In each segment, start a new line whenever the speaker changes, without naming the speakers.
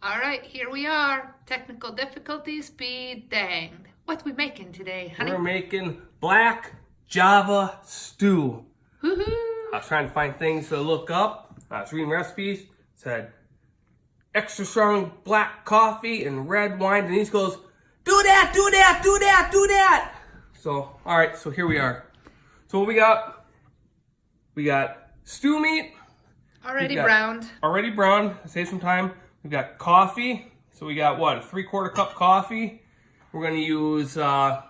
All right, here we are. Technical difficulties be danged. What we making today, honey?
We're making black Java stew.
Woohoo!
I was trying to find things to look up. I was reading recipes. It said extra strong black coffee and red wine. Denise goes, do that, do that, do that, do that. So, all right, so here we are. So what we got? We got stew meat.
Already browned.
Already browned. Save some time. We got coffee. So we got what? A 3/4 cup coffee. We're gonna use
Red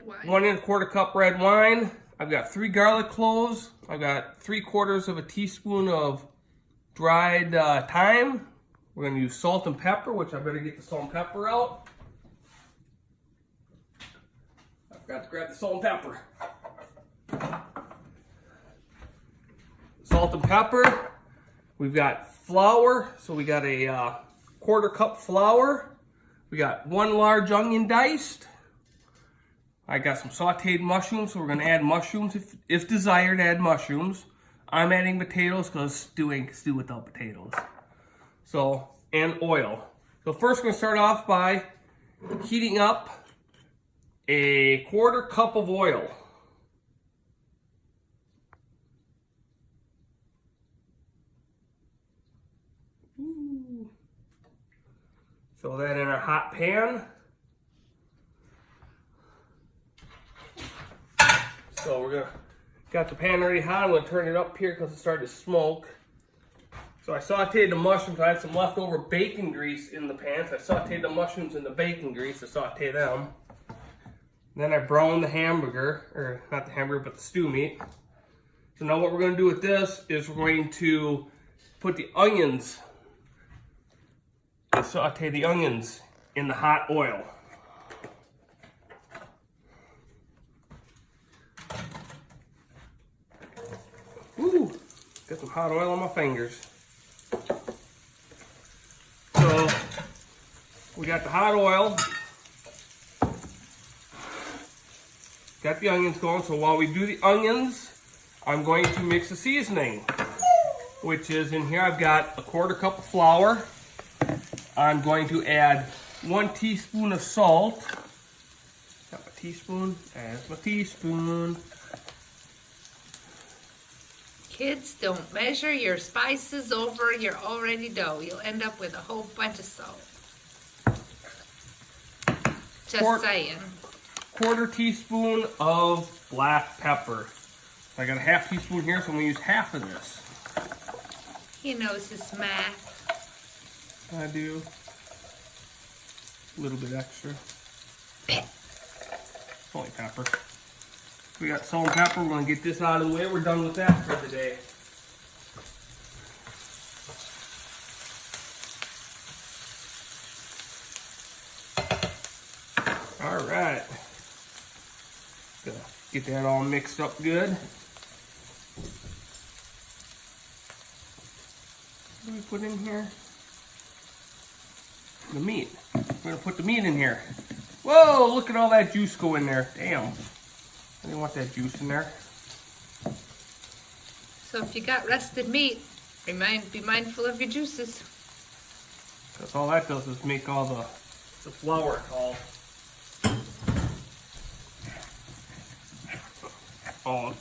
wine.
1 1/4 cup red wine. I've got 3 garlic cloves. I've got 3/4 teaspoon of dried thyme. We're gonna use salt and pepper, which I better get the salt and pepper out. I forgot to grab the salt and pepper. Salt and pepper. We've got flour, so we got a 1/4 cup flour. We got 1 large onion diced. I got some sauteed mushrooms, so we're gonna add mushrooms if desired. Add mushrooms. I'm adding potatoes because stew without potatoes. So, and oil. So first, we're gonna start off by heating up a 1/4 cup of oil. Throw that in our hot pan. So got the pan already hot. I'm gonna turn it up here because it started to smoke. So I sauteed the mushrooms. I had some leftover bacon grease in the pan. So I sauteed the mushrooms in the bacon grease to saute them. Then I browned the hamburger, or not the hamburger, but the stew meat. So now what we're gonna do with this is we're going to put the onions, saute the onions in the hot oil. Ooh, got some hot oil on my fingers. So we got the hot oil. Got the onions going. So while we do the onions, I'm going to mix the seasoning, which is in here. I've got a 1/4 cup of flour. I'm going to add 1 teaspoon of salt. Got my teaspoon, there's my teaspoon.
Kids, don't measure your spices over your already dough. You'll end up with a whole bunch of salt. Just saying.
1/4 teaspoon of black pepper. So I got a 1/2 teaspoon here, so I'm gonna use half of this.
He knows his math.
I do. A little bit extra. Only pepper. We got salt and pepper. We're going to get this out of the way. We're done with that for the day. All right. Gonna get that all mixed up good. What do we put in here? The meat. We're gonna put the meat in here. Whoa, look at all that juice go in there. Damn. I didn't want that juice in there.
So if you got rested meat, be mindful of your juices.
Because all that does is make all the flour all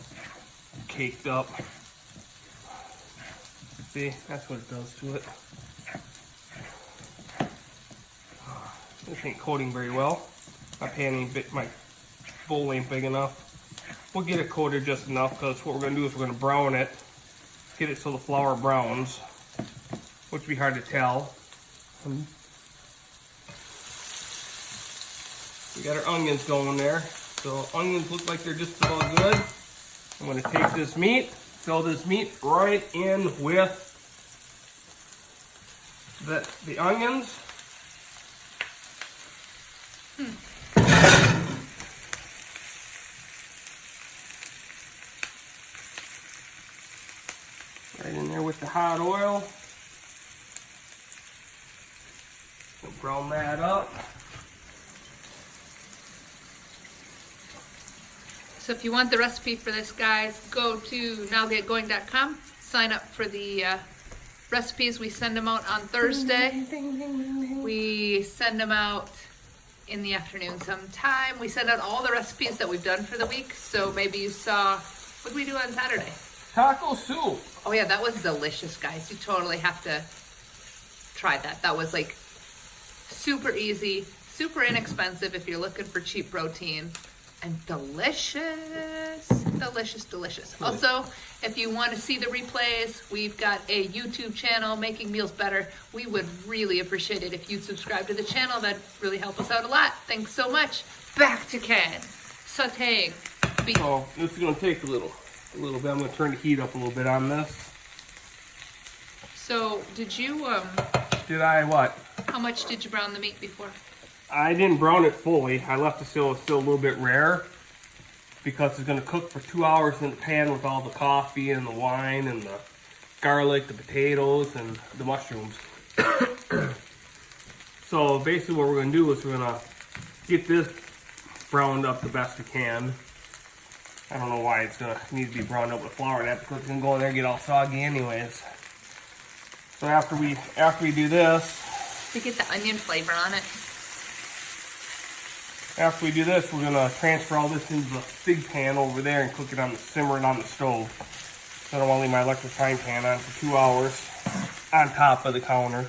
caked up. See, that's what it does to it. This ain't coating very well. My bowl ain't big enough. We'll get it coated just enough because what we're going to do is we're going to brown it. Get it so the flour browns, which would be hard to tell. We got our onions going there. So onions look like they're just about good. I'm going to take this meat, fill this meat right in with the onions. Right in there with the hot oil. We'll brown that up.
So if you want the recipe for this, guys, go to nowgetgoing.com, sign up for the recipes, we send them out on Thursday. We send them out in the afternoon sometime. We send out all the recipes that we've done for the week. So maybe you saw, what did we do on Saturday?
Taco soup.
Oh yeah, that was delicious, guys. You totally have to try that. That was like super easy, super inexpensive if you're looking for cheap protein, and delicious, delicious, delicious. Also, if you want to see the replays, we've got a YouTube channel, Making Meals Better. We would really appreciate it if you'd subscribe to the channel. That'd really help us out a lot. Thanks so much. Back to Ken. Sauteing beef.
Oh, this is gonna take a little bit. I'm gonna turn the heat up a little bit on this.
So, did you,
Did I what?
how much did you brown the meat before?
I didn't brown it fully. I left it still a little bit rare because it's going to cook for 2 hours in the pan with all the coffee and the wine and the garlic, the potatoes, and the mushrooms. So basically what we're going to do is we're going to get this browned up the best we can. I don't know why it's going to need to be browned up with flour and that, because it's going to go in there and get all soggy anyways. So after we do this,
To get the onion flavor on it.
after we do this, we're gonna transfer all this into the big pan over there and cook it on simmer it on the stove. So I don't want to leave my electric frying pan on for 2 hours on top of the counter.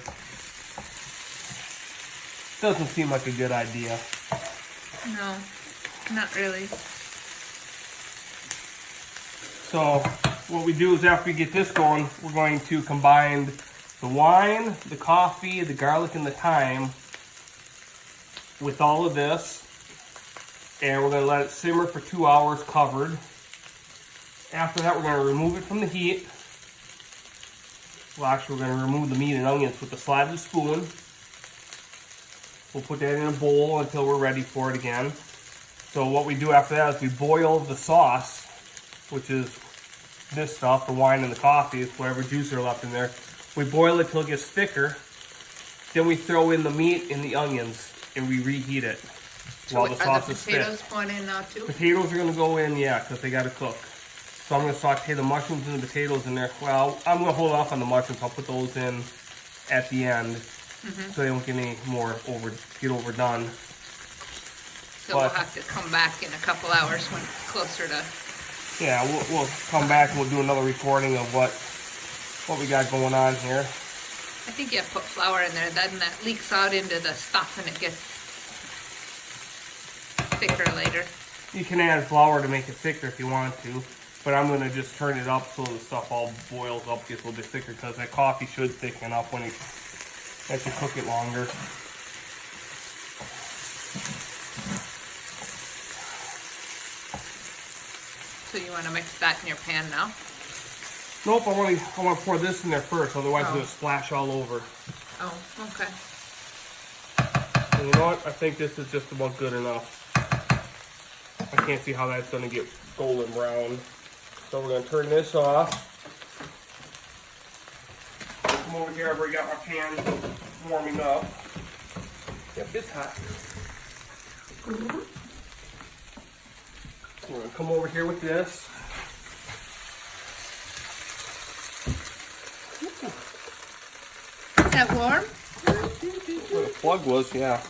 Doesn't seem like a good idea.
No, not really.
So what we do is after we get this going, we're going to combine the wine, the coffee, the garlic, and the thyme with all of this. And we're going to let it simmer for 2 hours covered. After that, we're going to remove it from the heat. Well, actually, we're going to remove the meat and onions with the slide of the spoon. We'll put that in a bowl until we're ready for it again. So what we do after that is we boil the sauce, which is this stuff, the wine and the coffee, whatever juice are left in there. We boil it till it gets thicker. Then we throw in the meat and the onions and we reheat it while the sauce is thick.
Are the potatoes going in now too?
Potatoes are going to go in, yeah, because they got to cook. So I'm going to saute the mushrooms and the potatoes in there. Well, I'm going to hold off on the mushrooms. I'll put those in at the end so they don't get any more overdone.
So we'll have to come back in a couple hours when it's closer to...
Yeah, we'll come back and we'll do another recording of what we got going on here.
I think you have to put flour in there, then that leaks out into the stuff and it gets thicker later.
You can add flour to make it thicker if you want to, but I'm going to just turn it up so the stuff all boils up, gets a little bit thicker, because that coffee should thicken up when as you cook it longer.
So you want to mix that in your pan now?
Nope, I want to pour this in there first, otherwise it's going to splash all over.
Oh, okay.
And you know what? I think this is just about good enough. I can't see how that's going to get golden brown. So we're going to turn this off. Come over here, I've already got my pan warming up. Yep, it's hot. We're going to come over here with this.
Is that warm?
Where the plug was, yeah.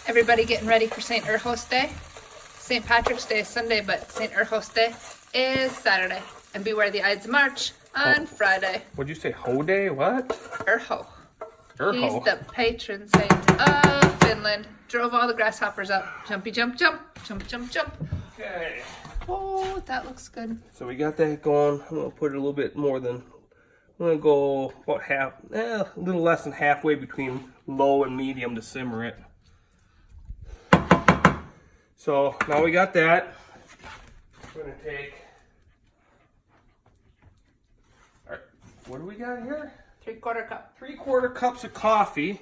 Everybody getting ready for St. Urhos Day? St. Patrick's Day is Sunday, but St. Urhos Day is Saturday. And beware the Ides of March on Friday.
What'd you say, Ho Day? What?
Urho.
Urho.
He's the patron saint of Finland. Drove all the grasshoppers up. Jumpy jump jump. Jump jump jump.
Okay.
Oh, that looks good.
So we got that going. I'm going to put it a little bit more than... I'm going to go about a little less than halfway between low and medium to simmer it. So now we got that. We're going to take... Alright, what do we got here?
3/4 cup.
3/4 cups of coffee.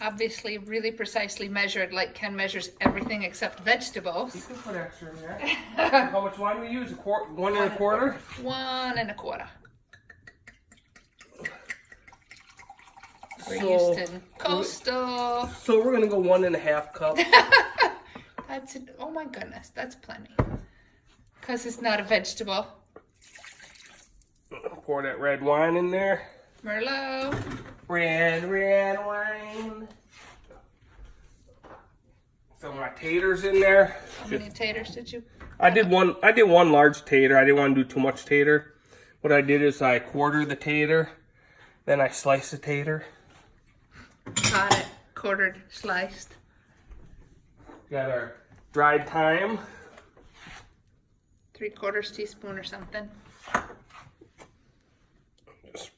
Obviously, really precisely measured, like Ken measures everything except vegetables.
You can put extra in there. How much wine we use? 1 1/4?
1 1/4. We're
So,
Houston Coastal.
So we're going to go 1.5 cups.
Oh my goodness, that's plenty. Because it's not a vegetable.
Pour that red wine in there.
Merlot.
Red wine. Throw my taters in there.
How many taters did you?
I did one large tater. I didn't want to do too much tater. What I did is I quartered the tater, then I sliced the tater.
Got it. Quartered, sliced.
Got our dried thyme.
3/4 teaspoon or something.
Just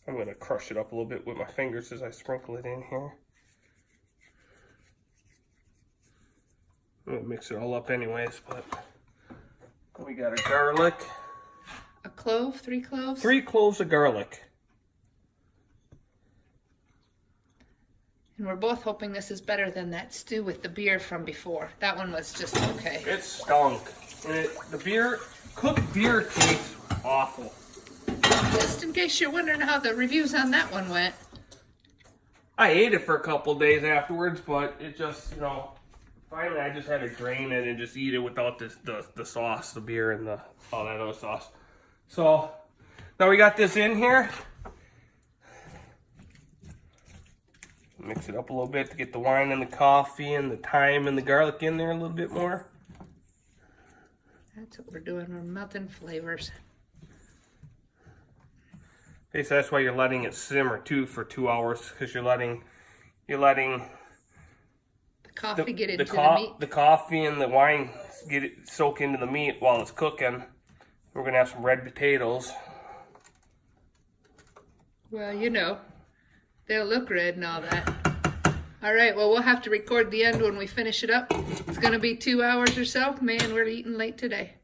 I'm gonna crush it up a little bit with my fingers as I sprinkle it in here. I'm gonna mix it all up anyways, but we got our garlic.
A clove, 3 cloves.
3 cloves of garlic.
And we're both hoping this is better than that stew with the beer from before. That one was just okay.
It stunk. And cooked beer tastes awful.
Just in case you're wondering how the reviews on that one went.
I ate it for a couple days afterwards, but it just, finally I just had to drain it and just eat it without the sauce, the beer and all that other sauce. So now we got this in here. Mix it up a little bit to get the wine and the coffee and the thyme and the garlic in there a little bit more.
That's what we're doing. We're melting flavors.
Okay, so that's why you're letting it simmer too for 2 hours, because you're letting
The coffee get into the meat.
The coffee and the wine soak into the meat while it's cooking. We're gonna have some red potatoes.
Well, they'll look red and all that. All right, well, we'll have to record the end when we finish it up. It's going to be 2 hours or so. Man, we're eating late today.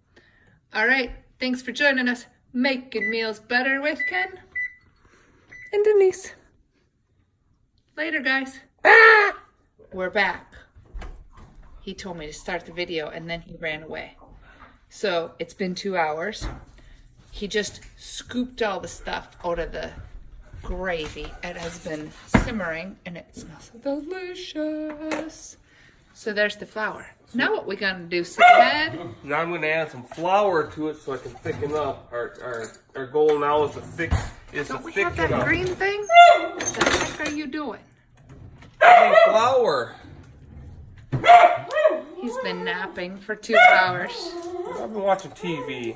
All right, thanks for joining us. Making Meals Better with Ken and Denise. Later, guys. We're back. He told me to start the video, and then he ran away. So it's been 2 hours. He just scooped all the stuff out of the gravy. It has been simmering and it smells delicious. So there's the flour. Now what we gonna do, Dad?
Now I'm gonna add some flour to it so I can thicken up. Our goal now is to thicken
Don't we have that green thing? What the heck are you doing?
Adding flour.
He's been napping for 2 hours.
I've been watching TV.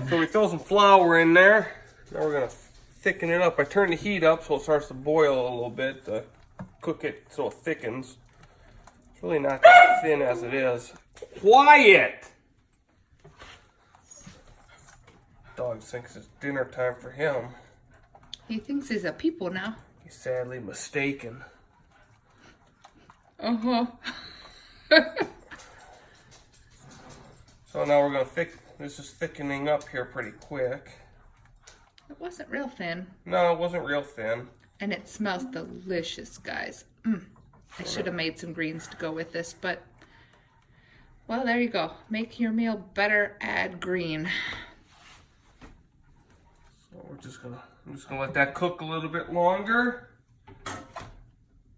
So we throw some flour in there. Now we're gonna thicken it up. I turn the heat up so it starts to boil a little bit to cook it so it thickens. It's really not that thin as it is. Quiet! Dog thinks it's dinner time for him.
He thinks he's a people now.
He's sadly mistaken.
Uh-huh.
So now we're gonna this is thickening up here pretty quick.
It wasn't real thin.
No, it wasn't real thin.
And it smells delicious, guys. I should have made some greens to go with this, but, well, there you go. Make your meal better, add green.
So I'm just gonna let that cook a little bit longer.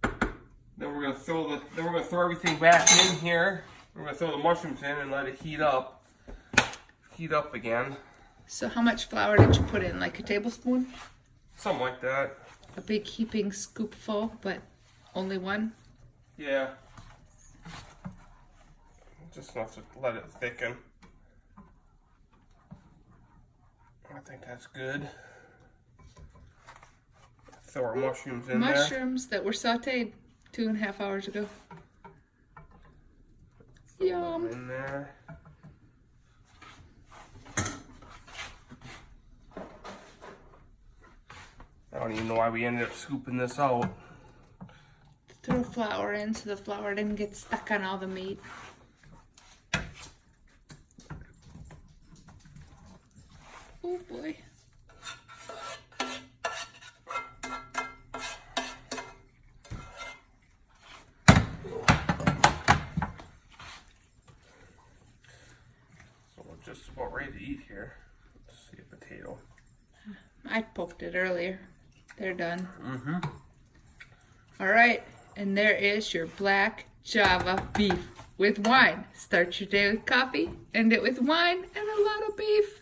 Then we're gonna throw everything back in here. We're gonna throw the mushrooms in and let it heat up. Heat up again.
So how much flour did you put in? Like a tablespoon?
Something like that.
A big heaping scoopful, but only one?
Yeah. Just enough to let it thicken. I think that's good. Throw our mushrooms in there.
Mushrooms that were sauteed 2.5 hours ago. Yum.
In there. I don't even know why we ended up scooping this out.
Throw flour in so the flour didn't get stuck on all the meat. Oh boy.
So we're just about ready to eat here. Let's see a potato.
I poked it earlier. They're done.
Mm-hmm.
All right, and there is your black Java beef. with wine. Start your day with coffee, end it with wine and a lot of beef.